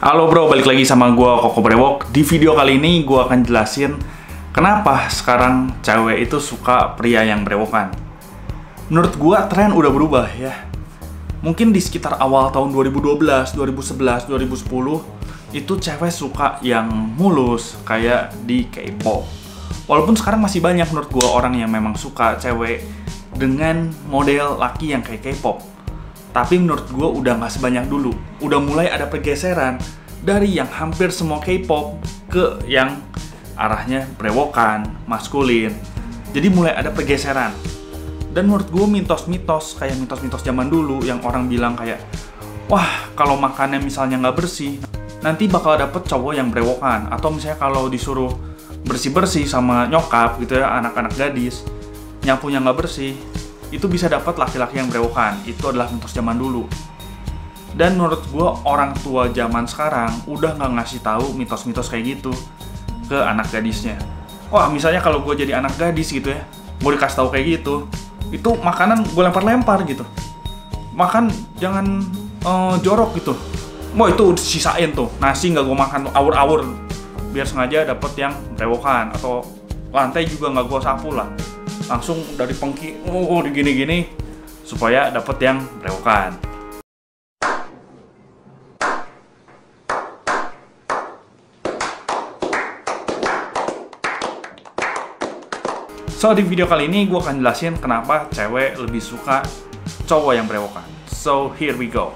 Halo bro, balik lagi sama gua Koko Brewok. Di video kali ini gua akan jelasin kenapa sekarang cewek itu suka pria yang brewokan. Menurut gua tren udah berubah ya. Mungkin di sekitar awal tahun 2012, 2011, 2010 itu cewek suka yang mulus kayak di K-pop. Walaupun sekarang masih banyak menurut gua orang yang memang suka cewek dengan model laki yang kayak K-pop. Tapi menurut gue udah nggak sebanyak dulu. Udah mulai ada pergeseran dari yang hampir semua K-pop ke yang arahnya brewokan, maskulin. Jadi mulai ada pergeseran. Dan menurut gue mitos-mitos kayak mitos-mitos zaman dulu yang orang bilang kayak, wah kalau makannya misalnya nggak bersih, nanti bakal dapet cowok yang brewokan. Atau misalnya kalau disuruh bersih-bersih sama nyokap gitu ya, anak-anak gadis, nyapunya nggak bersih, itu bisa dapat laki-laki yang brewokan. Itu adalah mitos zaman dulu. Dan menurut gue orang tua zaman sekarang udah nggak ngasih tahu mitos-mitos kayak gitu ke anak gadisnya. Wah misalnya kalau gue jadi anak gadis gitu ya, gue dikasih tahu kayak gitu, itu makanan gue lempar-lempar gitu. Makan jangan jorok gitu. Wah itu sisain tuh, nasi nggak gue makan tuh awur-awur, biar sengaja dapet yang brewokan. Atau lantai juga nggak gue sapu lah, langsung dari pengki gini-gini supaya dapet yang brewokan. So di video kali ini gue akan jelasin kenapa cewek lebih suka cowok yang brewokan. So here we go.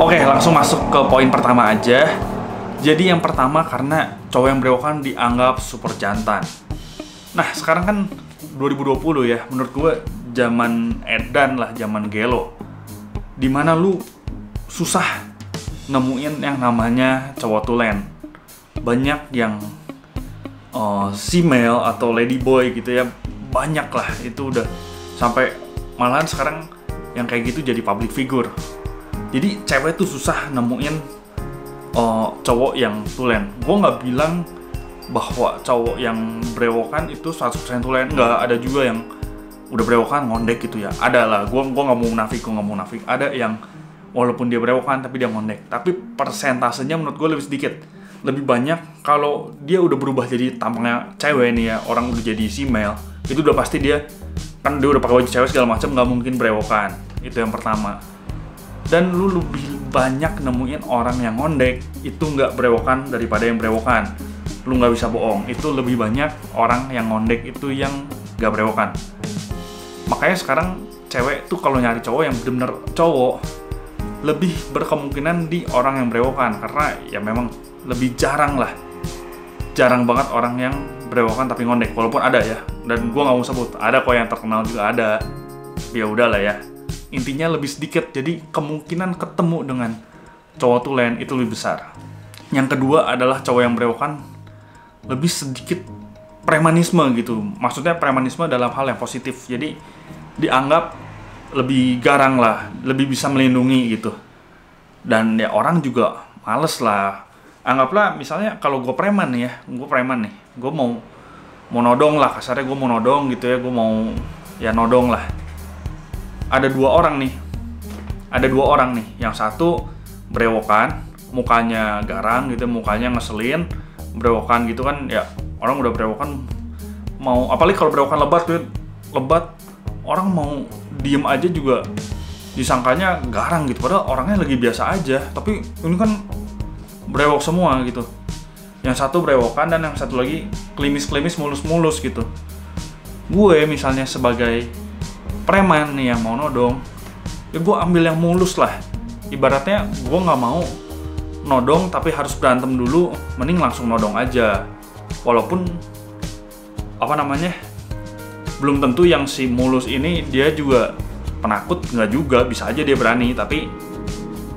Oke, langsung masuk ke poin pertama aja. Jadi yang pertama karena cowok yang brewokan dianggap super jantan. Nah, sekarang kan 2020 ya, menurut gue zaman edan lah, zaman gelo. Dimana lu susah nemuin yang namanya cowok tulen. Banyak yang female atau ladyboy gitu ya, banyak lah. Itu udah sampai malahan sekarang yang kayak gitu jadi public figure. Jadi cewek tuh susah nemuin cowok yang tulen. Gue nggak bilang bahwa cowok yang brewokan itu 100% tulen. Nggak, ada juga yang udah brewokan ngondek gitu ya. Ada lah, gue nggak mau munafik. Ada yang walaupun dia brewokan tapi dia ngondek. Tapi persentasenya menurut gue lebih sedikit. Lebih banyak kalau dia udah berubah jadi tampangnya cewek nih ya, orang udah jadi female. Itu udah pasti dia, kan dia udah pakai baju cewek segala macam, nggak mungkin brewokan. Itu yang pertama. Dan lu lebih banyak nemuin orang yang ngondek itu nggak brewokan daripada yang brewokan. Lu nggak bisa bohong, itu lebih banyak orang yang ngondek itu yang nggak brewokan. Makanya sekarang cewek tuh kalau nyari cowok yang bener-bener cowok, lebih berkemungkinan di orang yang brewokan. Karena ya memang lebih jarang lah, jarang banget orang yang brewokan tapi ngondek. Walaupun ada ya, dan gue nggak mau sebut, ada kok yang terkenal juga ada. Ya udah lah ya, intinya lebih sedikit, jadi kemungkinan ketemu dengan cowok tulen itu lebih besar. Yang kedua adalah cowok yang brewokan lebih sedikit premanisme gitu. Maksudnya premanisme dalam hal yang positif, jadi dianggap lebih garang lah, lebih bisa melindungi gitu. Dan ya orang juga males lah. Anggaplah misalnya kalau gue preman nih, gue mau nodong lah, kasarnya gue mau nodong gitu ya, gue mau ya nodong lah. Ada dua orang nih, yang satu brewokan, mukanya garang gitu, mukanya ngeselin, brewokan gitu kan ya, orang udah brewokan mau, apalagi kalau brewokan lebat, orang mau diem aja juga disangkanya garang gitu, padahal orangnya lagi biasa aja, tapi ini kan brewok semua gitu. Yang satu brewokan dan yang satu lagi klimis-klimis, mulus-mulus gitu. Gue misalnya sebagai preman nih yang mau nodong, ya gue ambil yang mulus lah. Ibaratnya gue nggak mau nodong tapi harus berantem dulu, mending langsung nodong aja. Walaupun belum tentu yang si mulus ini dia juga penakut, nggak juga, bisa aja dia berani. Tapi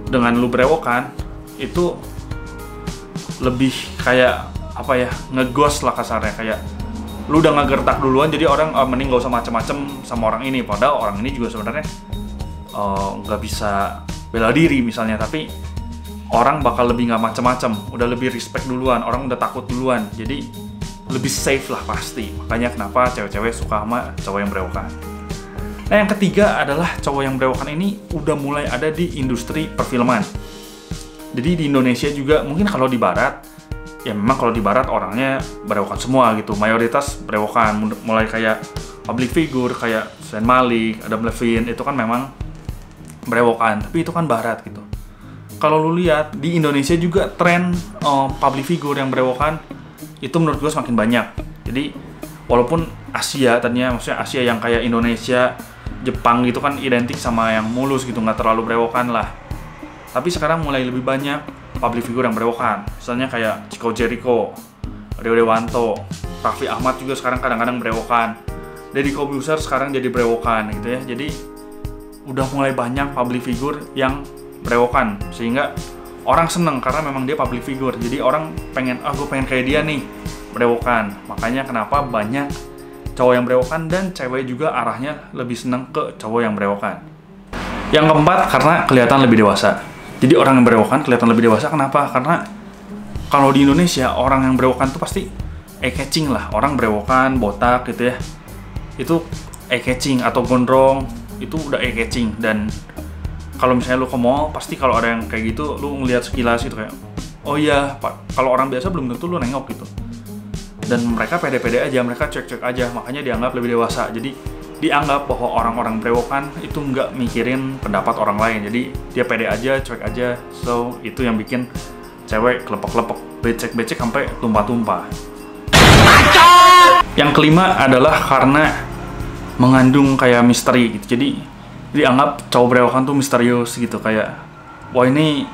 dengan lu brewokan itu lebih kayak ngegos lah kasarnya, kayak lu udah ngegertak duluan, jadi orang mending gak usah macem-macem sama orang ini. Padahal orang ini juga sebenarnya nggak bisa bela diri misalnya, tapi orang bakal lebih nggak macem-macem, udah lebih respect duluan, orang udah takut duluan, jadi lebih safe lah pasti. Makanya kenapa cewek-cewek suka sama cowok yang berewokan. Nah, yang ketiga adalah cowok yang berewokan ini udah mulai ada di industri perfilman. Jadi di Indonesia juga, mungkin kalau di barat, ya memang kalau di barat orangnya berewokan semua gitu. Mayoritas berewokan, mulai kayak public figure, kayak Zayn Malik, Adam Levine, itu kan memang berewokan. Tapi itu kan barat gitu. Kalau lu lihat, di Indonesia juga tren public figure yang berewokan, itu menurut gue semakin banyak. Jadi, walaupun Asia, tadinya maksudnya Asia yang kayak Indonesia, Jepang gitu kan identik sama yang mulus gitu, nggak terlalu berewokan lah. Tapi sekarang mulai lebih banyak public figure yang berewokan. Misalnya kayak Chico Jericho, Rio Dewanto, Raffi Ahmad juga sekarang kadang-kadang berewokan. Deddy Corbuzier sekarang jadi berewokan gitu ya. Jadi udah mulai banyak public figure yang berewokan, sehingga orang seneng karena memang dia public figure. Jadi orang pengen, gue pengen kayak dia nih, berewokan. Makanya kenapa banyak cowok yang berewokan, dan cewek juga arahnya lebih seneng ke cowok yang berewokan. Yang keempat, karena kelihatan lebih dewasa. Jadi orang yang berewokan kelihatan lebih dewasa. Kenapa? Karena kalau di Indonesia orang yang berewokan tuh pasti eye-catching lah. Orang berewokan, botak gitu ya, itu eye-catching, atau gondrong, itu udah eye-catching. Dan kalau misalnya lu ke mall, pasti kalau ada yang kayak gitu, lu ngeliat sekilas gitu kayak, oh iya, Pak. Kalau orang biasa belum tentu lu nengok gitu. Dan mereka pede-pede aja, mereka cek-cek aja, makanya dianggap lebih dewasa. Jadi dianggap bahwa orang-orang berewokan itu nggak mikirin pendapat orang lain. Jadi dia pede aja, cuek aja. So itu yang bikin cewek kelepek-kelepek, becek-becek sampai tumpah-tumpah. Yang kelima adalah karena mengandung kayak misteri gitu. Jadi dianggap cowok berewokan tuh misterius gitu, kayak wah ini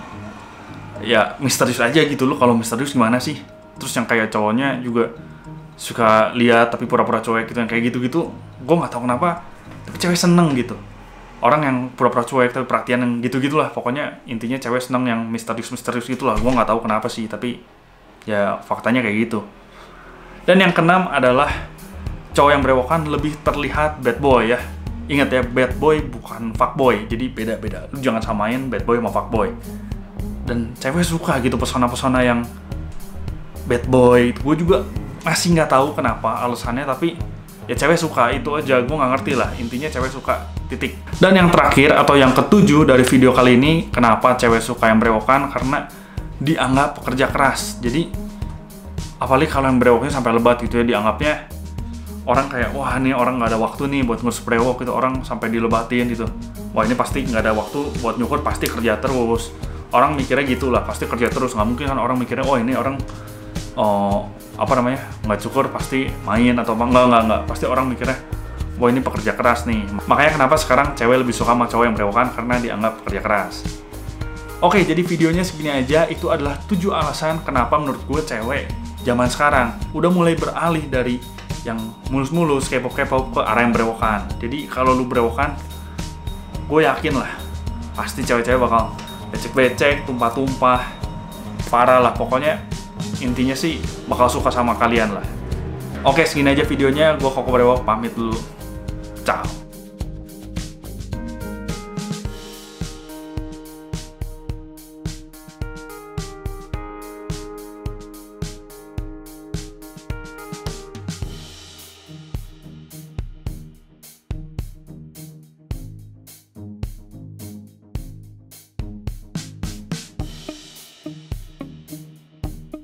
ya misterius aja gitu. Loh kalau misterius gimana sih? Terus yang kayak cowoknya juga suka lihat tapi pura-pura cuek gitu, yang kayak gitu-gitu gue nggak tahu kenapa, tapi cewek seneng gitu. Orang yang pura-pura cuek tapi perhatian yang gitu-gitulah. Pokoknya intinya cewek seneng yang misterius-misterius gitulah. Gue nggak tahu kenapa sih, tapi ya faktanya kayak gitu. Dan yang keenam adalah cowok yang berewokan lebih terlihat bad boy ya. Ingat ya, bad boy bukan fuckboy, jadi beda-beda. Lu jangan samain bad boy sama fuckboy. Dan cewek suka gitu pesona-pesona yang bad boy. Gue juga masih nggak tahu kenapa alasannya, tapi ya cewek suka itu aja. Gue nggak ngerti lah, intinya cewek suka, titik. Dan yang terakhir atau yang ketujuh dari video kali ini, kenapa cewek suka yang berewokan, karena dianggap pekerja keras. Jadi apalagi kalau yang berewoknya sampai lebat gitu ya, dianggapnya orang kayak, wah ini orang nggak ada waktu nih buat ngurus berewok gitu. Orang sampai dilebatin gitu, wah ini pasti nggak ada waktu buat nyukur, pasti kerja terus. Orang mikirnya gitulah, pasti kerja terus. Nggak mungkin kan orang mikirnya, oh ini orang nggak cukur pasti main atau apa. Enggak, pasti orang mikirnya, wah ini pekerja keras nih. Makanya kenapa sekarang cewek lebih suka sama cowok yang berewokan, karena dianggap pekerja keras. Oke, jadi videonya segini aja. Itu adalah 7 alasan kenapa menurut gue cewek zaman sekarang udah mulai beralih dari yang mulus-mulus, K-pop ke arah yang berewokan. Jadi kalau lu berewokan, gue yakin lah pasti cewek-cewek bakal becek-becek, tumpah-tumpah, parah lah. Pokoknya intinya sih bakal suka sama kalian lah. Oke, segini aja videonya. Gue Koko Brewok pamit dulu. Ciao.